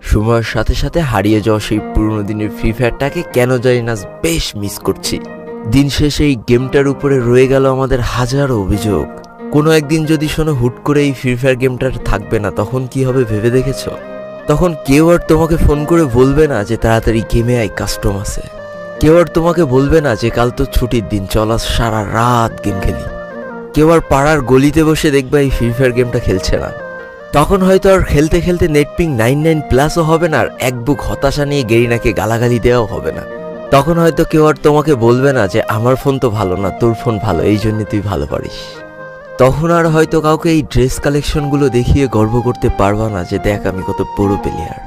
সময়ের সাথে সাথে হারিয়ে যাওয়া সেই পুরনো দিনের ফ্রি ফায়ারটাকে কেন জানি না বেশ মিস করছি। দিন শেষে এই গেমটার উপরে রয়ে গেল আমাদের হাজারো অভিযোগ। কোনো একদিন যদি শোনো হুট করে এই ফ্রি ফায়ার গেমটা থাকবে না, তখন কি হবে ভেবে দেখেছো? তখন কেউ আর তোমাকে ফোন করে বলবে না যে তাড়াতাড়ি গেমে আই, কাস্টম আছে। কেউ আর তোমাকে বলবে না যে কাল তো ছুটির দিন, চল আজ সারা রাত গেম খেলি। কেউ আর পাড়ার গলিতে বসে দেখবা এই ফ্রি ফায়ার গেমটা খেলছে না। তখন হয়তো আর খেলতে খেলতে নেটপিং 99+ হবে না, আর এক বুক হতাশা নিয়ে গেরিনাকে গালাগালি দেওয়াও হবে না। তখন হয়তো কেউ আর তোমাকে বলবে না যে আমার ফোন তো ভালো না, তোর ফোন ভালো, এই জন্য তুই ভালো পারিস। তখন আর হয়তো কাউকে এই ড্রেস কালেকশনগুলো দেখিয়ে গর্ব করতে পারবা না যে দেখ আমি কত বড় প্লেয়ার।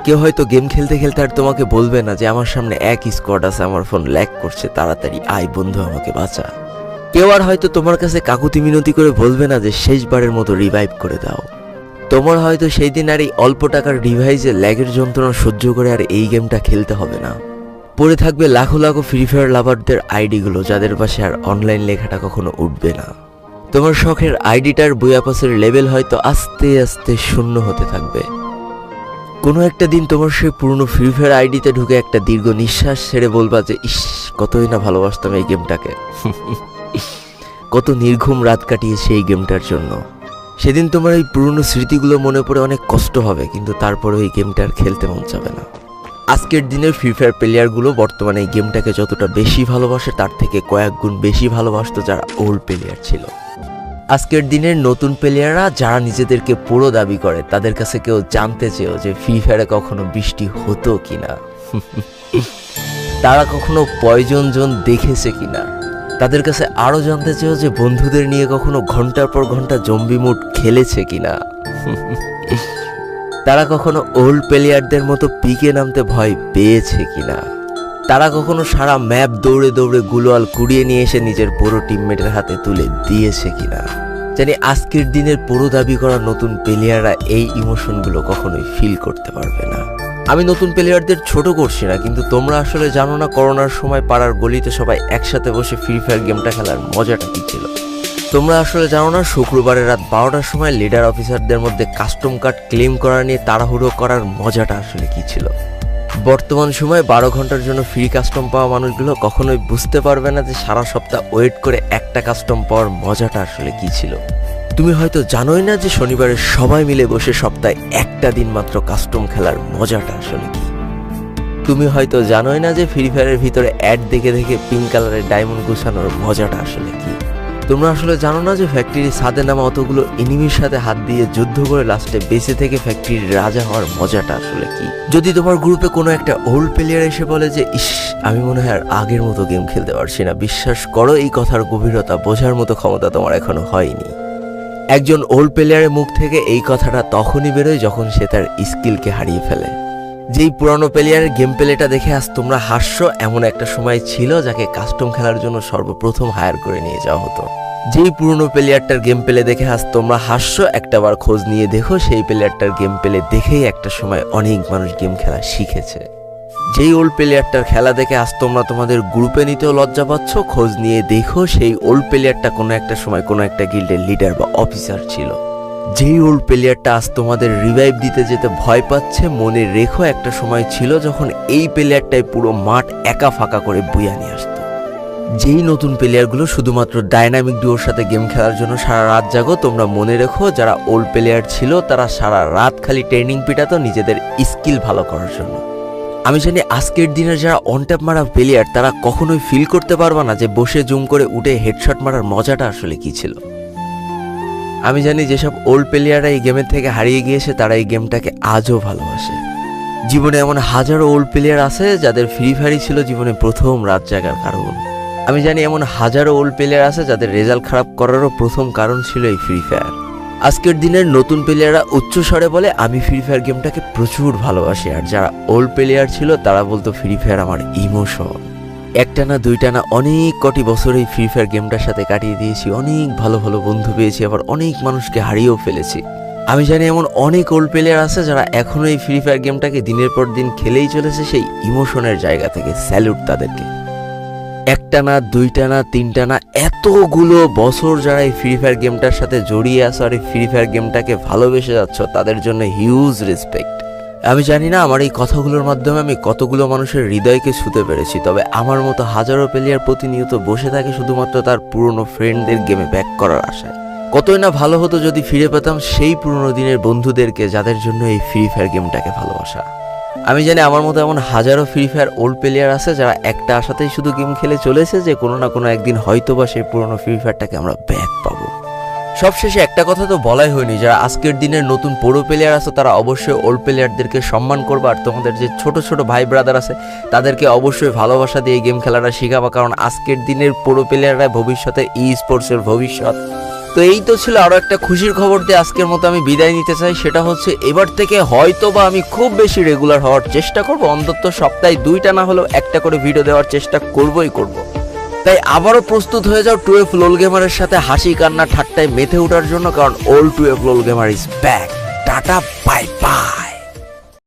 কেউ হয়তো গেম খেলতে খেলতে আর তোমাকে বলবে না যে আমার সামনে এক স্কোয়াড আছে, আমার ফোন ল্যাগ করছে, তাড়াতাড়ি আয় বন্ধু আমাকে বাঁচা। কেউ আর হয়তো তোমার কাছে কাকুতি মিনতি করে বলবে না যে শেষবারের মতো রিভাইভ করে দাও। তোমার হয়তো সেই দিন আর এই অল্প টাকার ডিভাইসে ল্যাগের যন্ত্রণা সহ্য করে আর এই গেমটা খেলতে হবে না। পড়ে থাকবে লাখো লাখো ফ্রি ফায়ার লাভারদের আইডিগুলো, যাদের পাশে আর অনলাইন লেখাটা কখনো উঠবে না। তোমার শখের আইডিটার বইয়াপাসের লেভেল হয়তো আস্তে আস্তে শূন্য হতে থাকবে। কোনো একটা দিন তোমার সেই পুরনো ফ্রি ফায়ার আইডিতে ঢুকে একটা দীর্ঘ নিঃশ্বাস ছেড়ে বলবা যে ইস, কতই না ভালোবাসতাম এই গেমটাকে। কত নির্ঘুম রাত কাটিয়েছে এই গেমটার জন্য। সেদিন তোমার এই পুরনো স্মৃতিগুলো মনে পড়ে অনেক কষ্ট হবে, কিন্তু তারপরেও এই গেমটা আর খেলতে মন যাবে না। আজকের দিনের ফ্রি ফায়ার প্লেয়ারগুলো বর্তমানে এই গেমটাকে যতটা বেশি ভালোবাসে তার থেকে কয়েক গুণ বেশি ভালোবাসতো যারা ওল্ড প্লেয়ার ছিল। আজকের দিনের নতুন প্লেয়াররা যারা নিজেদেরকে পুরো দাবি করে, তাদের কাছে কেউ জানতে চেয়েও যে ফ্রি ফায়ারে কখনো বৃষ্টি হতো কিনা, তারা কখনো পয়জন জোন দেখেছে কিনা, তাদের কাছে আরও জানতে চেয়েও যে বন্ধুদের নিয়ে কখনো ঘন্টার পর ঘন্টা জম্বি মুড খেলেছে কিনা, তারা কখনো ওল্ড প্লেয়ারদের মতো পিকে নামতে ভয় পেয়েছে কিনা, তারা কখনো সারা ম্যাপ দৌড়ে দৌড়ে গুলোয়াল কুড়িয়ে নিয়ে এসে নিজের পুরো টিমমেটের হাতে তুলে দিয়েছে কিনা। জানি আজকের দিনের পুরো দাবি করা নতুন প্লেয়াররা এই ইমোশনগুলো কখনোই ফিল করতে পারবে না। আমি নতুন প্লেয়ারদের ছোট করছি না, কিন্তু তোমরা আসলে জানো না করোনার সময় পাড়ার গলিতে সবাই একসাথে বসে ফ্রি ফায়ার গেমটা খেলার মজাটা কি ছিল। তোমরা আসলে জানো না শুক্রবারের রাত 12টার সময় লিডার অফিসারদের মধ্যে কাস্টম কার্ড ক্লেম করা নিয়ে তাড়াহুড়ো করার মজাটা আসলে কি ছিল। বর্তমান সময়ে 12 ঘন্টার জন্য ফ্রি কাস্টম পাওয়া মানুষগুলো কখনোই বুঝতে পারবে না যে সারা সপ্তাহ ওয়েট করে একটা কাস্টম পাওয়ার মজাটা আসলে কি ছিল। তুমি হয়তো জানোই না যে শনিবারে সবাই মিলে বসে সপ্তাহে একটা দিন মাত্র কাস্টম খেলার মজাটা আসলে কি। তুমি হয়তো জানোই না যে ফ্রি ফায়ারের ভিতরে অ্যাড দেখে দেখে পিঙ্ক কালারের ডায়মন্ড গুছানোর মজাটা আসলে কি। তোমরা আসলে জানো না যে ফ্যাক্টরি ছাদে নামা অতগুলো এনিমির সাথে হাত দিয়ে যুদ্ধ করে লাস্টে বেঁচে থেকে ফ্যাক্টরির রাজা হওয়ার মজাটা আসলে কি। যদি তোমার গ্রুপে কোনো একটা ওল্ড প্লেয়ার এসে বলে যে ইস, আমি মনে হয় আর আগের মতো গেম খেলতে পারছি না, বিশ্বাস করো এই কথার গভীরতা বোঝার মতো ক্ষমতা তোমার এখনো হয়নি। একজন ওল্ড প্লেয়ারের মুখ থেকে এই কথাটা তখনই বেরোয় যখন সে তার স্কিলকে হারিয়ে ফেলে। যেই পুরানো প্লেয়ারের গেম প্লেটা দেখে আজ তোমরা হাসছো, এমন একটা সময় ছিল যাকে কাস্টম খেলার জন্য সর্বপ্রথম হায়ার করে নিয়ে যাওয়া হতো। যেই পুরনো প্লেয়ারটার গেম প্লে দেখে আজ তোমরা হাসছো, একটাবার খোঁজ নিয়ে দেখো সেই প্লেয়ারটার গেম প্লে দেখেই একটা সময় অনেক মানুষ গেম খেলা শিখেছে। যেই ওল্ড প্লেয়ারটার খেলা দেখে আজ তোমরা তোমাদের গ্রুপে নিতেও লজ্জা পাচ্ছ, খোঁজ নিয়ে দেখো সেই ওল্ড প্লেয়ারটা কোনো একটা সময় কোনো একটা গিল্ডের লিডার বা অফিসার ছিল। যেই ওল্ড প্লেয়ারটা আজ তোমাদের রিভাইভ দিতে যেতে ভয় পাচ্ছে, মনে রেখো একটা সময় ছিল যখন এই প্লেয়ারটাই পুরো মাঠ একা ফাঁকা করে বুয়া নিয়ে আসতো। যেই নতুন প্লেয়ারগুলো শুধুমাত্র ডাইনামিক ডুয়োর সাথে গেম খেলার জন্য সারা রাত জাগো, তোমরা মনে রেখো যারা ওল্ড প্লেয়ার ছিল তারা সারা রাত খালি ট্রেনিং পিটাতো নিজেদের স্কিল ভালো করার জন্য। আমি জানি আজকের দিনের যারা অনট্যাপ মারা প্লেয়ার তারা কখনোই ফিল করতে পারবা না যে বসে জুম করে উঠে হেডশট মারার মজাটা আসলে কি ছিল। আমি জানি যেসব ওল্ড প্লেয়াররা এই গেমের থেকে হারিয়ে গিয়েছে তারা এই গেমটাকে আজও ভালোবাসে। জীবনে এমন হাজারো ওল্ড প্লেয়ার আছে যাদের ফ্রি ফায়ারই ছিল জীবনে প্রথম রাত জাগার কারণ। আমি জানি এমন হাজারো ওল্ড প্লেয়ার আছে যাদের রেজাল্ট খারাপ করারও প্রথম কারণ ছিল এই ফ্রি ফায়ার। আজকের দিনের নতুন প্লেয়াররা উচ্চস্বরে বলে আমি ফ্রি ফায়ার গেমটাকে প্রচুর ভালোবাসি, আর যারা ওল্ড প্লেয়ার ছিল তারা বলতো ফ্রি ফায়ার আমার ইমোশন। একটা না দুইটা না অনেক কটি বছর এই ফ্রি ফায়ার গেমটার সাথে কাটিয়ে দিয়েছি, অনেক ভালো ভালো বন্ধু পেয়েছি, আবার অনেক মানুষকে হারিয়েও ফেলেছি। আমি জানি এমন অনেক ওল্ড প্লেয়ার আছে যারা এখনো এই ফ্রি ফায়ার গেমটাকে দিনের পর দিন খেলেই চলেছে সেই ইমোশনের জায়গা থেকে। স্যালুট তাদেরকে। একটা না দুইটা না তিনটা না এতগুলো বছর যারা এই ফ্রি ফায়ার গেমটার সাথে জড়িয়ে আছো আর এই ফ্রি ফায়ার গেমটাকে ভালোবেসে যাচ্ছ, তাদের জন্য হিউজ রেসপেক্ট। আমি জানি না আমার এই কথাগুলোর মাধ্যমে আমি কতগুলো মানুষের হৃদয়কে ছুঁতে পেরেছি, তবে আমার মতো হাজারো প্লেয়ার প্রতিনিয়ত বসে থাকে শুধুমাত্র তার পুরনো ফ্রেন্ডদের গেমে ব্যাক করার আশায়। কতই না ভালো হতো যদি ফিরে পেতাম সেই পুরনো দিনের বন্ধুদেরকে যাদের জন্য এই ফ্রি ফায়ার গেমটাকে ভালোবাসা। আমি জানি আমার মতো এমন হাজারো ফ্রি ফায়ার ওল্ড প্লেয়ার আছে যারা একটা আশাতেই শুধু গেম খেলে চলেছে যে কোনো না কোনো একদিন হয়তো বা সেই পুরনো ফ্রি ফায়ারটাকে আমরা ব্যাক পাবো। সবশেষে একটা কথা তো বলাই হয়নি, যারা আজকের দিনের নতুন প্রো প্লেয়ার আছে তারা অবশ্যই ওল্ড প্লেয়ারদেরকে সম্মান করবা, আর তোমাদের যে ছোট ছোট ভাই ব্রাদার আছে তাদেরকে অবশ্যই ভালোবাসা দিয়ে গেম খেলাটা শেখাবা, কারণ আজকের দিনের প্রো প্লেয়াররা ভবিষ্যতের ই স্পোর্টসের ভবিষ্যৎ। তো এই তো ছিল আরও একটা খুশির খবর দিয়ে আজকের মতো আমি বিদায় নিতে চাই। সেটা হচ্ছে এবার থেকে হয়তো বা আমি খুব বেশি রেগুলার হওয়ার চেষ্টা করব, অন্তত সপ্তাহে 2টা না হলেও একটা করে ভিডিও দেওয়ার চেষ্টা করবই করব। তাই আবারও প্রস্তুত হয়ে যাও 12 লোল গেমারের সাথে হাসি কান্না ঠাট্টায় মেতে ওঠার জন্য, কারণ old 12 লোল gamer is back. Tata, bye bye.